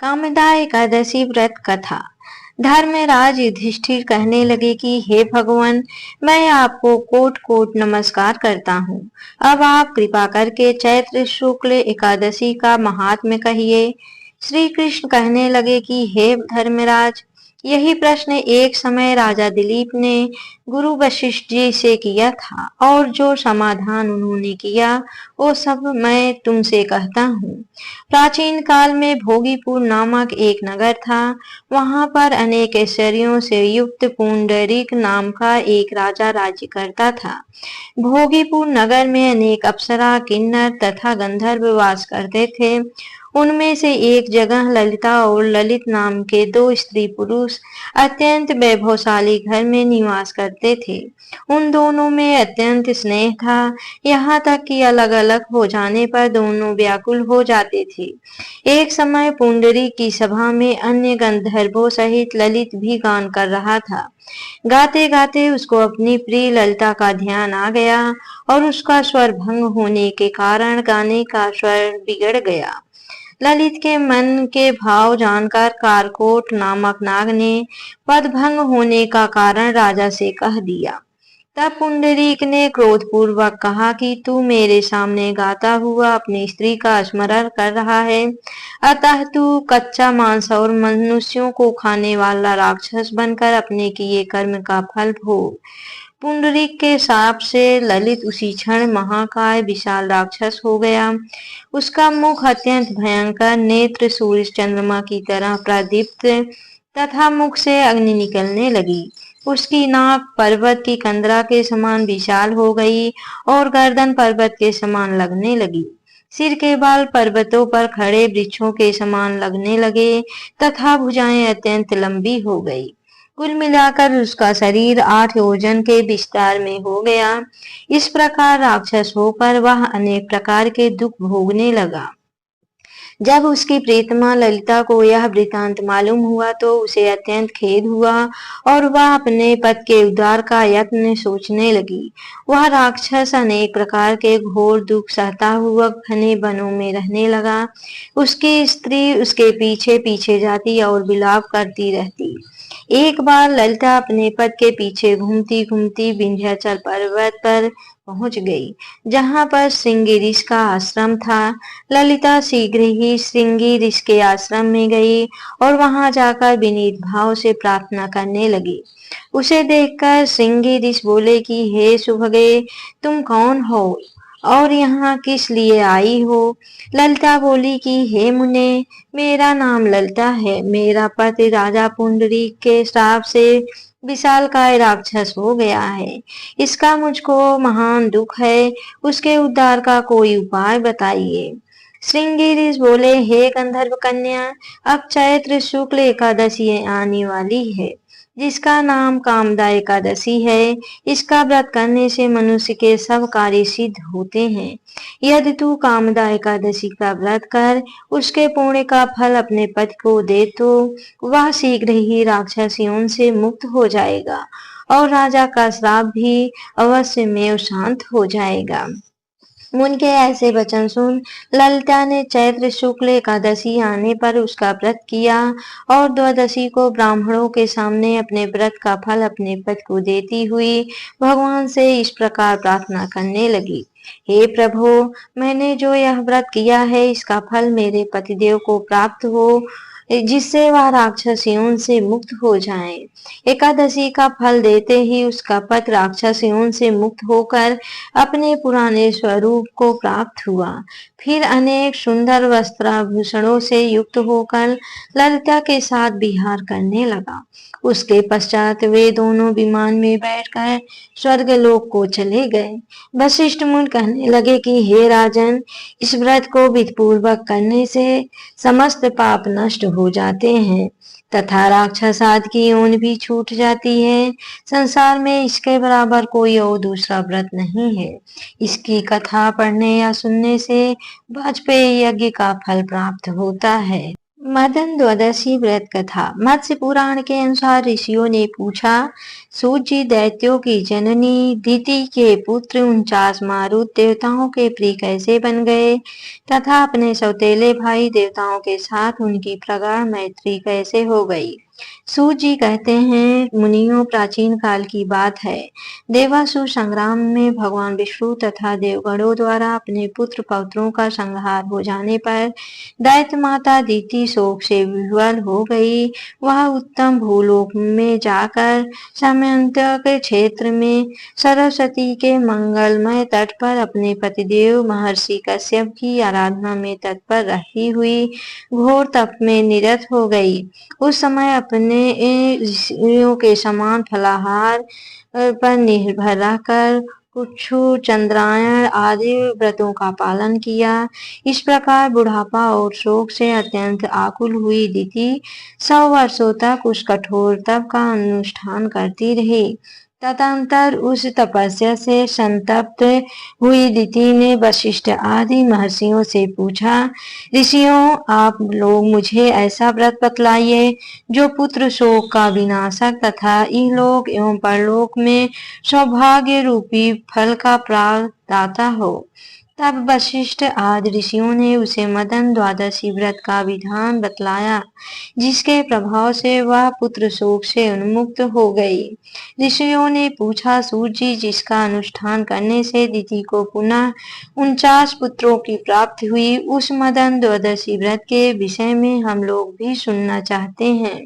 कामदा एकादशी व्रत कथा। धर्मराज युधिष्ठिर कहने लगे कि हे भगवान, मैं आपको कोट कोट नमस्कार करता हूँ। अब आप कृपा करके चैत्र शुक्ल एकादशी का महात्म्य कहिए। श्री कृष्ण कहने लगे कि हे धर्मराज, यही प्रश्न एक समय राजा दिलीप ने गुरु वशिष्ठ जी से किया था और जो समाधान उन्होंने किया वो सब मैं तुमसे कहता हूँ। प्राचीन काल में भोगीपुर नामक एक नगर था। वहां पर अनेक ऐश्वर्यों से युक्त पुंडरीक नाम का एक राजा राज्य करता था। भोगीपुर नगर में अनेक अप्सरा, किन्नर तथा गंधर्व वास करते थे। उनमें से एक जगह ललिता और ललित नाम के दो स्त्री पुरुष अत्यंत वैभवशाली घर में निवास करते थे। उन दोनों में अत्यंत स्नेह था, यहाँ तक कि अलग अलग हो जाने पर दोनों व्याकुल हो जाते थे। एक समय पुंडरी की सभा में अन्य गंधर्वों सहित ललित भी गान कर रहा था। गाते गाते उसको अपनी प्रिय ललिता का ध्यान आ गया और उसका स्वर भंग होने के कारण गाने का स्वर बिगड़ गया। ललित के मन के भाव जानकर कारकोट नामक नाग ने पदभंग होने का कारण राजा से कह दिया। तब पुंडरीक ने क्रोधपूर्वक कहा कि तू मेरे सामने गाता हुआ अपनी स्त्री का स्मरण कर रहा है, अतः तू कच्चा मांस और मनुष्यों को खाने वाला राक्षस बनकर अपने किए कर्म का फल भोग। पुंडरीक के शाप से ललित उसी क्षण महाकाय विशाल राक्षस हो गया। उसका मुख अत्यंत भयंकर, नेत्र सूर्य चंद्रमा की तरह प्रदीप्त तथा मुख से अग्नि निकलने लगी। उसकी नाक पर्वत की कंदरा के समान विशाल हो गई और गर्दन पर्वत के समान लगने लगी। सिर के बाल पर्वतों पर खड़े वृक्षों के समान लगने लगे तथा भुजाएं अत्यंत लंबी हो गई। कुल मिलाकर उसका शरीर 8 योजन के विस्तार में हो गया। इस प्रकार राक्षस होकर वह अनेक प्रकार के दुख भोगने लगा। जब उसकी प्रीतमा ललिता को यह वृतांत मालूम हुआ तो उसे अत्यंत खेद हुआ और वह अपने पति के उद्धार का यत्न सोचने लगी। वह राक्षस अनेक प्रकार के घोर दुख सहता हुआ घने वनों में रहने लगा। उसकी स्त्री उसके पीछे पीछे जाती और विलाप करती रहती। एक बार ललिता अपने पति के पीछे घूमती घूमती विंध्याचल पर्वत पर पहुंच गई, जहां पर श्रृंगी ऋषि का आश्रम था। ललिता शीघ्र ही श्रृंगी ऋषि के आश्रम में गई और वहां जाकर विनीत भाव से प्रार्थना करने लगी। उसे देखकर श्रृंगी ऋषि बोले कि हे सुभगे, तुम कौन हो और यहाँ किस लिए आई हो? ललिता बोली कि हे मुने, मेरा नाम ललिता है। मेरा पति राजा पुंडरीक के श्राप से विशालकाय राक्षस हो गया है। इसका मुझको महान दुख है। उसके उद्धार का कोई उपाय बताइए। श्रृंगी ऋषि बोले, हे गंधर्व कन्या, अब चैत्र शुक्ल एकादशी आने वाली है, जिसका नाम कामदा एकादशी है। इसका व्रत करने से मनुष्य के सब कार्य सिद्ध होते हैं। यदि तू कामदा एकादशी का व्रत कर उसके पुण्य का फल अपने पति को दे तो वह शीघ्र ही राक्षस योनि से मुक्त हो जाएगा और राजा का श्राप भी अवश्य में शांत हो जाएगा। उनके ऐसे वचन सुन ललिता ने चैत्र शुक्ल एकादशी आने पर उसका व्रत किया और द्वादशी को ब्राह्मणों के सामने अपने व्रत का फल अपने पति को देती हुई भगवान से इस प्रकार प्रार्थना करने लगी। हे प्रभु, मैंने जो यह व्रत किया है इसका फल मेरे पतिदेव को प्राप्त हो, जिससे वह राक्षस योनि से मुक्त हो जाए। एकादशी का फल देते ही उसका पति राक्षस योनि से मुक्त होकर अपने पुराने स्वरूप को प्राप्त हुआ। फिर अनेक सुंदर वस्त्राभूषणों से युक्त होकर ललिता के साथ विहार करने लगा। उसके पश्चात वे दोनों विमान में बैठकर स्वर्गलोक को चले गए। वशिष्ठ मुनि कहने लगे कि हे राजन, इस व्रत को विधिपूर्वक करने से समस्त पाप नष्ट हो जाते हैं तथा राक्षस आदि की योनि भी छूट जाती है। संसार में इसके बराबर कोई और दूसरा व्रत नहीं है। इसकी कथा पढ़ने या सुनने से वाजपेयी यज्ञ का फल प्राप्त होता है। मदन द्वादशी व्रत कथा। मत्स्य पुराण के अनुसार ऋषियों ने पूछा, सूत जी दैत्यों की जननी दिति के पुत्र 49 मारुत देवताओं के प्रिय कैसे बन गए तथा अपने सौतेले भाई देवताओं के साथ उनकी प्रगाढ़ मैत्री कैसे हो गई। सूत जी कहते हैं, मुनियों, प्राचीन काल की बात है। देवासुर संग्राम में भगवान विष्णु तथा देवगणों द्वारा अपने पुत्र पौत्रों का संहार हो जाने पर दैत्य माता दिति शोक से विह्वल हो गई। वह उत्तम भूलोक में जाकर समयंतक क्षेत्र में सरस्वती के मंगलमय तट पर अपने पतिदेव महर्षि कश्यप की आराधना में तत्पर रही हुई घोर तप में निरत हो गई। उस समय अपने ऋषियों के समान फलाहार पर निर्भर रहकर कुछु चंद्रायण आदि व्रतों का पालन किया। इस प्रकार बुढ़ापा और शोक से अत्यंत आकुल हुई दिति 100 वर्षों तक उस कठोर तप का अनुष्ठान करती रही। तदंतर उस तपस्या से संतप्त हुई दिति ने वशिष्ठ आदि महर्षियों से पूछा, ऋषियों, आप लोग मुझे ऐसा व्रत बतलाइए जो पुत्र शोक का विनाशक तथा इहलोक एवं परलोक में सौभाग्य रूपी फल का प्रदाता हो। तब वशिष्ठ आदि ऋषियों ने उसे मदन द्वादशी व्रत का विधान बतलाया, जिसके प्रभाव से वह पुत्र शोक से उन्मुक्त हो गई। ऋषियों ने पूछा, सूत जी, जिसका अनुष्ठान करने से दिति को पुनः 49 पुत्रों की प्राप्ति हुई, उस मदन द्वादशी व्रत के विषय में हम लोग भी सुनना चाहते हैं।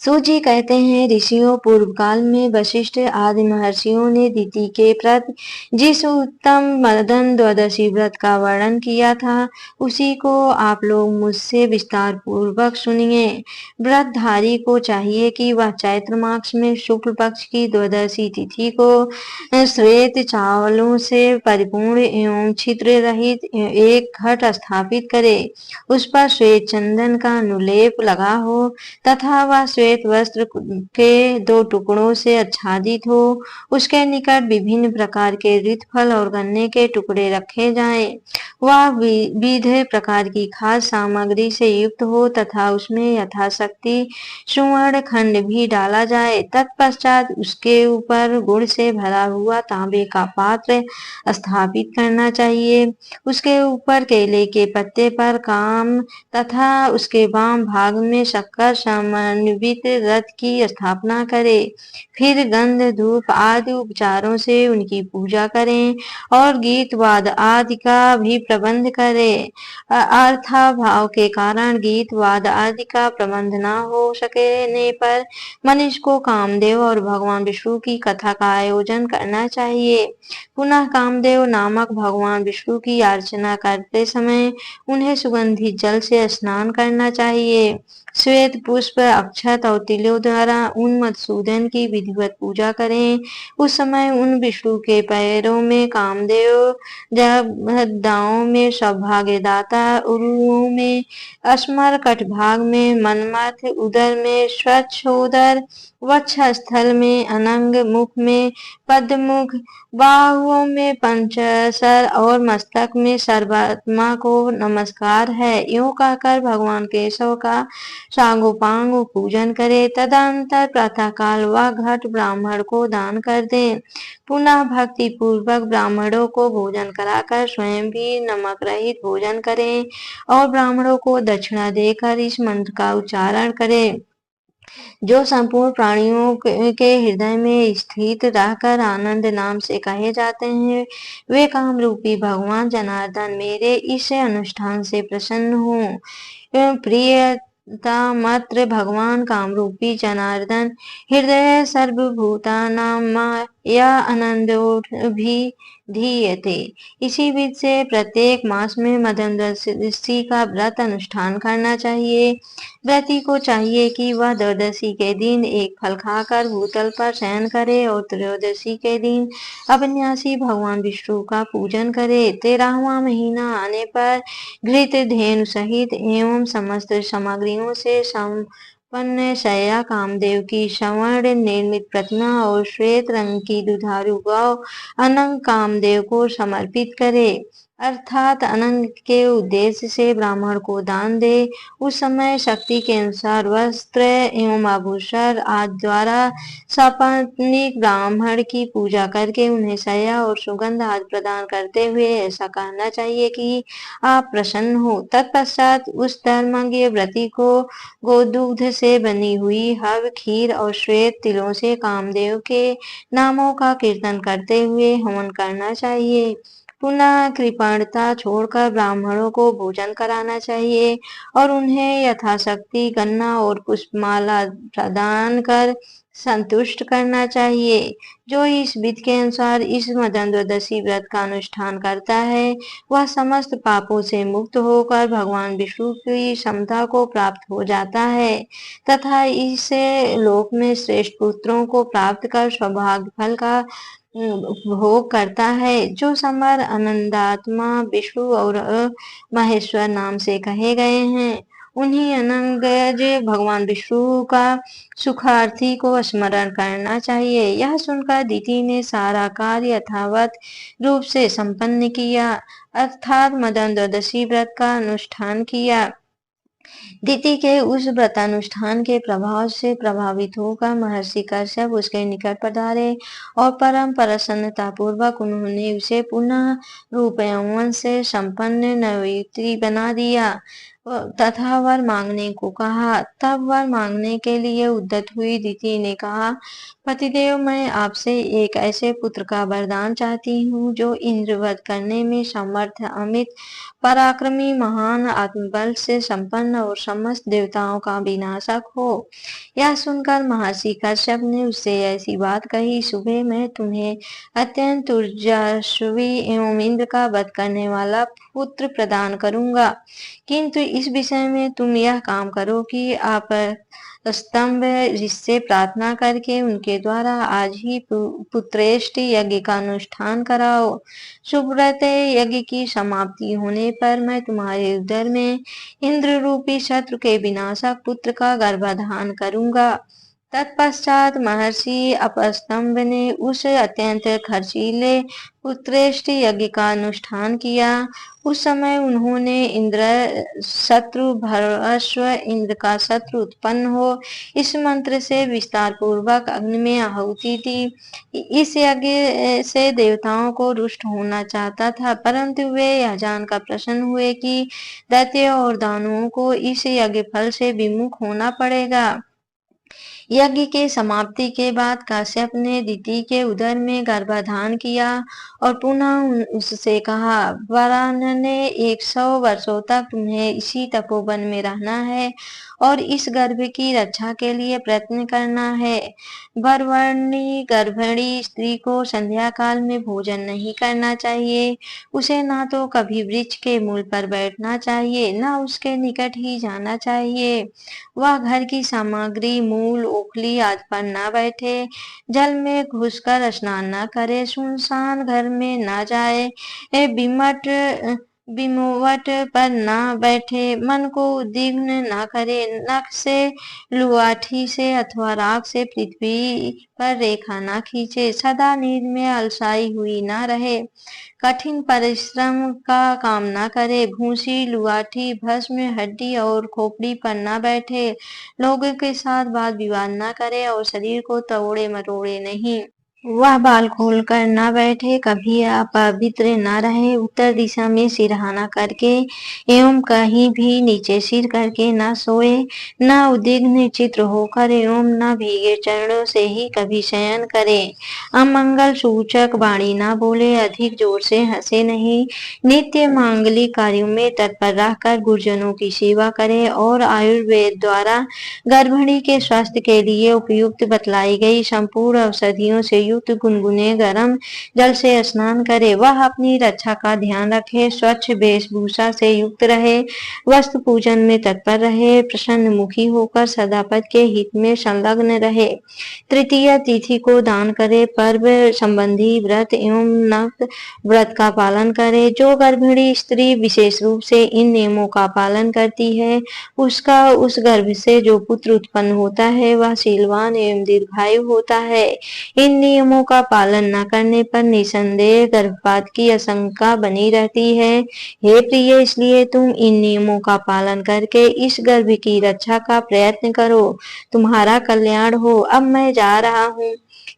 सूत जी कहते हैं, ऋषियों, पूर्व काल में वशिष्ठ आदि महर्षियों ने दिति के प्रति जिस उत्तम मदन द्वादशी व्रत का वर्णन किया था, उसी को आप लोग मुझसे विस्तार पूर्वक सुनिए। व्रतधारी को चाहिए कि वह चैत्र मास में शुक्ल पक्ष की द्वादशी तिथि को श्वेत चावलों से परिपूर्ण एवं छिद्र रहित एक घट स्थापित करे। उस पर श्वेत चंदन का अनुलेप लगा हो तथा वह श्वेत वस्त्र के 2 टुकड़ों से आच्छादित हो। उसके निकट विभिन्न प्रकार के ऋतफल और गन्ने के टुकड़े रखे जाएं। वह विविध प्रकार की खाद्य सामग्री से युक्त हो तथा उसमें यथाशक्ति सुवर्ण खंड भी डाला जाए। तत्पश्चात उसके ऊपर गुड़ से भरा हुआ तांबे का पात्र स्थापित करना चाहिए। उसके ऊपर केले के पत्ते पर काम तथा उसके वाम भाग में शक्कर समन्वित रथ की स्थापना करें। फिर गंध, धूप आदि उपचारों से उनकी पूजा करें और गीत वाद आदि का भी प्रबंध करें। अर्थाभाव के कारण गीत वाद आदि का प्रबंध न हो सकने पर मनुष्य को कामदेव और भगवान विष्णु की कथा का आयोजन करना चाहिए। पुनः कामदेव नामक भगवान विष्णु की अर्चना करते समय उन्हें सुगंधित जल से स्नान करना चाहिए। श्वेत पुष्प, अक्षत और तिलों द्वारा उन मधुसूदन की विधिवत पूजा करें। उस समय उन विष्णु के पैरों में कामदेव, जगदाओं में सौभाग्यदाता, उरुओं में स्मर, कटभाग में मनमथ, उदर में स्वच्छोदर, वक्षस्थल में अनंग, मुख में पद्ममुख, बाहुओं में पंचसर और मस्तक में सर्वात्मा को नमस्कार है। यूं कहकर भगवान केशव का सांगोपांग पूजन करे। तदंतर प्रातःकाल वह घट ब्राह्मण को दान कर दे। पुनः भक्ति पूर्वक ब्राह्मणों को भोजन कराकर स्वयं भी नमक रहित भोजन करें और ब्राह्मणों को दक्षिणा देकर इस मंत्र का उच्चारण करें, जो संपूर्ण प्राणियों के हृदय में स्थित रहकर आनंद नाम से कहे जाते हैं। वे काम रूपी भगवान जनार्दन मेरे इस अनुष्ठान से प्रसन्न हो। प्रियता मात्र भगवान कामरूपी जनार्दन हृदय सर्वभूतानां या आनंदोभिधीयते। इसी विधि से प्रत्येक मास में मदन द्वादशी का व्रत अनुष्ठान करना चाहिए। व्रती को चाहिए कि वह द्वादशी के दिन एक फल खाकर भूतल पर शयन करे और त्रयोदशी के दिन अविनाशी भगवान विष्णु का पूजन करे। 13वां महीना आने पर घृत धेनु सहित एवं समस्त सामग्रियों से संपन्न शैया कामदेव की स्वर्ण निर्मित प्रतिमा और श्वेत रंग की दुधारू गौ अनंग कामदेव को समर्पित करे। अर्थात अनंत के उद्देश्य से ब्राह्मण को दान दे। उस समय शक्ति के अनुसार वस्त्र एवं आभूषण आदि द्वारा सपत्नीक ब्राह्मण की पूजा करके उन्हें शय्या और सुगंध आदि प्रदान करते हुए ऐसा कहना चाहिए कि आप प्रसन्न हो। तत्पश्चात उस धर्मज्ञ व्रती को गोदुग्ध से बनी हुई हव, खीर और श्वेत तिलों से कामदेव के नामों का कीर्तन करते हुए हवन करना चाहिए। पुनः कृपणता छोड़कर ब्राह्मणों को भोजन कराना चाहिए और उन्हें यथाशक्ति गन्ना और पुष्पमाला प्रदान कर संतुष्ट करना चाहिए। जो इस विधि के अनुसार इस मदनद्वादशी व्रत का अनुष्ठान करता है वह समस्त पापों से मुक्त होकर भगवान विष्णु की समता को प्राप्त हो जाता है तथा इसे लोक में श्रेष्ठ पुत्रों को प्राप्त कर सौभाग्य फल का भोग करता है। जो समर आनंदात्मा विष्णु और महेश्वर नाम से कहे गए हैं उन्हीं अनंगज भगवान विष्णु का सुखार्थी को स्मरण करना चाहिए। यह सुनकर दिति ने सारा कार्य यथावत रूप से संपन्न किया अर्थात मदन द्वादशी व्रत का अनुष्ठान किया। दिति के उस व्रतानुष्ठान के प्रभाव से प्रभावित होकर महर्षि कश्यप उसके निकट पधारे और परम प्रसन्नता पूर्वक उन्होंने उसे पुनः रूप यौवन से संपन्न नवयुवती बना दिया तथा वर मांगने को कहा। तब वर मांगने के लिए उद्यत हुई दिति ने कहा, पतिदेव, मैं आपसे एक ऐसे पुत्र का वरदान चाहती हूँ जो इंद्रवध करने में समर्थ, अमित पराक्रमी, महान आत्मबल से संपन्न और समस्त देवताओं का विनाशक हो। यह सुनकर महर्षि कश्यप ने उससे ऐसी बात कही, सुबह मैं तुम्हें अत्यंत ऊर्जास्वी एवं इंद्र का वध करने वाला पुत्र प्रदान करूंगा, किंतु इस विषय में तुम यह काम करो कि आप स्तंभ जिससे प्रार्थना करके उनके द्वारा आज ही पुत्रेष्ट यज्ञ का अनुष्ठान कराओ। सुव्रत यज्ञ की समाप्ति होने पर मैं तुम्हारे उदर में इंद्र रूपी शत्रु के विनाशक पुत्र का गर्भाधान करूंगा। तत्पश्चात महर्षि अपस्तंभ ने उस अत्यंत खर्चीले पुत्रेष्ट यज्ञ का अनुष्ठान किया। उस समय उन्होंने इंद्र शत्रु भरस्व इंद्र का शत्रु उत्पन्न हो इस मंत्र से विस्तार पूर्वक अग्नि में आहुति दी। इस यज्ञ से देवताओं को रुष्ट होना चाहता था, परंतु वे यह जानकर प्रसन्न हुए कि दैत्य और दानवों को इस यज्ञ फल से विमुख होना पड़ेगा। यज्ञ के समाप्ति के बाद काश्यप ने दिति के उदर में गर्भाधान किया और पुनः उससे कहा, वरान ने 100 वर्षों तक तुम्हें इसी तपोवन में रहना है और इस गर्भ की रक्षा के लिए प्रयत्न करना है। वरवर्णी गर्भिणी स्त्री को संध्या काल में भोजन नहीं करना चाहिए। उसे ना तो कभी वृक्ष के मूल पर बैठना चाहिए, ना उसके निकट ही जाना चाहिए। वह घर की सामग्री, मूल, ओखली आदि पर न बैठे, जल में घुसकर स्नान न करे, सुनसान घर में न जाए, बिमट बिमोवट पर न बैठे, मन को उद्विग्न न करे, नख से, लुआठी से अथवा राख से पृथ्वी पर रेखा न खींचे, सदा नींद में अलसाई हुई न रहे, कठिन परिश्रम का काम न करे, भूसी, लुआठी, भस्म, हड्डी और खोपड़ी पर न बैठे, लोगों के साथ वाद विवाद न करे और शरीर को तोड़े मरोड़े नहीं। वह बाल खोलकर न बैठे, कभी अपवित्र न रहे, उत्तर दिशा में सिरहाना करके एवं कहीं भी नीचे सिर करके न सोए, न उद्विग्न चित्र होकर एवं न भीगे चरणों से ही कभी शयन करे, अमंगल सूचक वाणी न बोले, अधिक जोर से हंसे नहीं, नित्य मांगलिक कार्यों में तत्पर रहकर गुरुजनों की सेवा करे और आयुर्वेद द्वारा गर्भिणी के स्वास्थ्य के लिए उपयुक्त बतलाई गई संपूर्ण औषधियों से युक्त गुनगुने गर्म जल से स्नान करे। वह अपनी रक्षा का ध्यान रखे, स्वच्छ वेशभूषा से युक्त रहे, वस्तु पूजन में तत्पर रहे, प्रसन्न मुखी होकर सदा पद के हित में संलग्न रहे। तृतीय तिथि को दान करे, पर्व संबंधी व्रत एवं नक्त व्रत का पालन करे। जो गर्भिणी स्त्री विशेष रूप से इन नियमों का पालन करती है उसका उस गर्भ से जो पुत्र उत्पन्न होता है वह शीलवान एवं दीर्घायु होता है। इन नियमों नियमों का पालन न करने पर निसंदेह गर्भपात की आशंका बनी रहती है। हे प्रिय, इसलिए तुम इन नियमों का पालन करके इस गर्भ की रक्षा का प्रयत्न करो, तुम्हारा कल्याण हो। अब मैं जा रहा हूँ।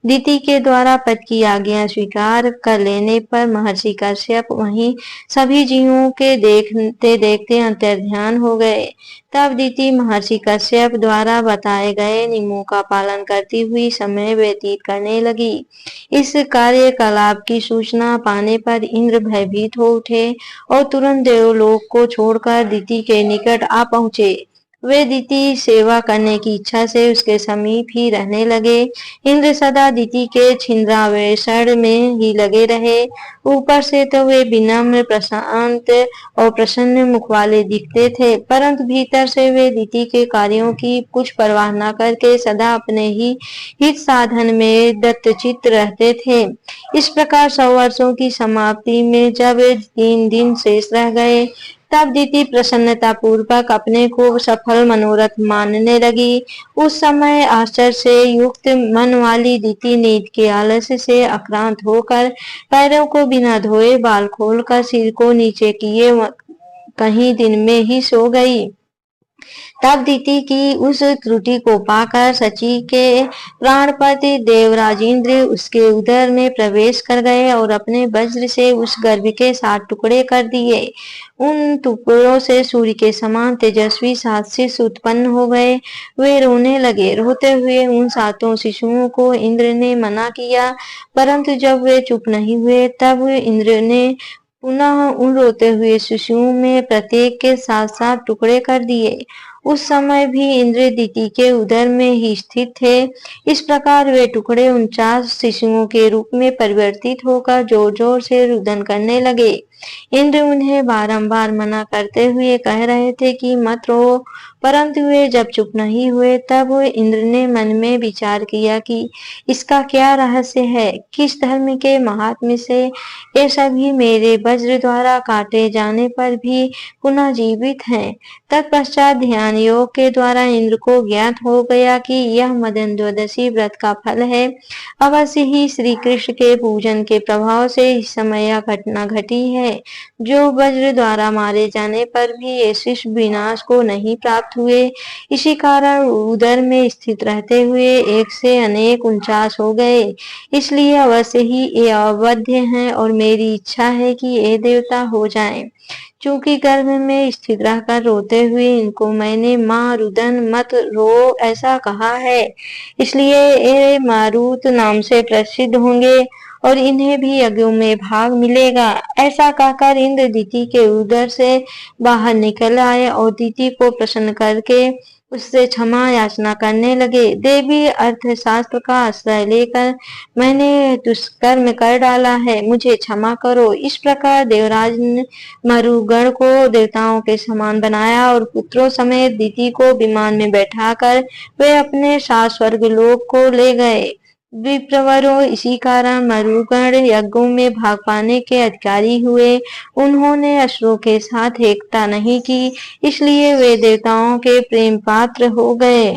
दिति के द्वारा पति की आज्ञा स्वीकार कर लेने पर महर्षि कश्यप वहीं सभी जीवों के देखते देखते अंतर्ध्यान हो गए। तब दिति महर्षि कश्यप द्वारा बताए गए नियमों का पालन करती हुई समय व्यतीत करने लगी। इस कार्यकलाप की सूचना पाने पर इंद्र भयभीत हो उठे और तुरंत देवलोक को छोड़कर दिति के निकट आ पहुंचे। वे दिति सेवा करने की इच्छा से उसके समीप ही रहने लगे। इंद्र सदा दिति के छिंद्रावेषण में ही लगे रहे। ऊपर से तो वे विनम्र, प्रशांत और प्रसन्न मुख वाले दिखते थे, परंतु भीतर से वे दिति के कार्यों की कुछ परवाह न करके सदा अपने ही हित साधन में दत्तचित्त रहते थे। इस प्रकार 100 वर्षों की समाप्ति में जब 3 दिन शेष रह गए, तब दिति प्रसन्नता पूर्वक अपने को सफल मनोरथ मानने लगी। उस समय आश्चर्य से युक्त मन वाली दिति नींद के आलस्य से आक्रांत होकर पैरों को बिना धोए बाल खोलकर सिर को नीचे किए कहीं दिन में ही सो गई। तब दिति की उस त्रुटि को पाकर सची के प्राणपति देवराजेंद्र उसके उदर में प्रवेश कर गए और अपने वज्र से उस गर्भ के 7 टुकड़े कर दिए। उन टुकड़ों से सूर्य के समान तेजस्वी 7 शिशु उत्पन्न हो गए। वे रोने लगे। रोते हुए उन 7 शिशुओं को इंद्र ने मना किया, परंतु जब वे चुप नहीं हुए तब इंद्र ने पुनः उन रोते हुए शिशुओं में प्रत्येक के 7-7 टुकड़े कर दिए। उस समय भी इंद्र दिति के उदर में ही स्थित थे। इस प्रकार वे टुकड़े 49 शिशुओं के रूप में परिवर्तित होकर जोर जोर से रुदन करने लगे। इंद्र उन्हें बारंबार मना करते हुए कह रहे थे कि मत रो, परंतु वे जब चुप नहीं हुए तब इंद्र ने मन में विचार किया कि इसका क्या रहस्य है, किस धर्म के महात्म्य से ये सभी मेरे वज्र द्वारा काटे जाने पर भी पुनः जीवित हैं। तत्पश्चात ध्यान योग के द्वारा इंद्र को ज्ञात हो गया कि यह मदन द्वादशी व्रत का फल है। अवश्य ही श्री कृष्ण के पूजन के प्रभाव से इस समय यह घटना घटी है। जो वज्र द्वारा मारे जाने पर भी ये शिशु विनाश को नहीं प्राप्त हुए, इसी कारण उदर में स्थित रहते हुए एक से अनेक 49 हो गए। इसलिए अवश्य ही ये अवध्य हैं और मेरी इच्छा है कि ये देवता हो जाएं। चूंकि गर्भ में स्थित रहकर रोते हुए इनको मैंने माँ रुदन मत रो ऐसा कहा है, इसलिए ये मारुत नाम से प्रसिद्ध होंगे और इन्हें भी यज्ञों में भाग मिलेगा। ऐसा कहकर इंद्र दिति के उदर से बाहर निकल आए और दिति को प्रसन्न करके उससे क्षमा याचना करने लगे। देवी, अर्थशास्त्र का आश्रय लेकर मैंने दुष्कर्म कर डाला है, मुझे क्षमा करो। इस प्रकार देवराज ने मरुगण को देवताओं के समान बनाया और पुत्रों समेत दिति को विमान में बैठाकर वे अपने 7 स्वर्गलोक को ले गए। विप्रवरों, इसी कारण मरुगण यज्ञों में भाग पाने के अधिकारी हुए। उन्होंने असुरों के साथ एकता नहीं की, इसलिए वे देवताओं के प्रेम पात्र हो गए।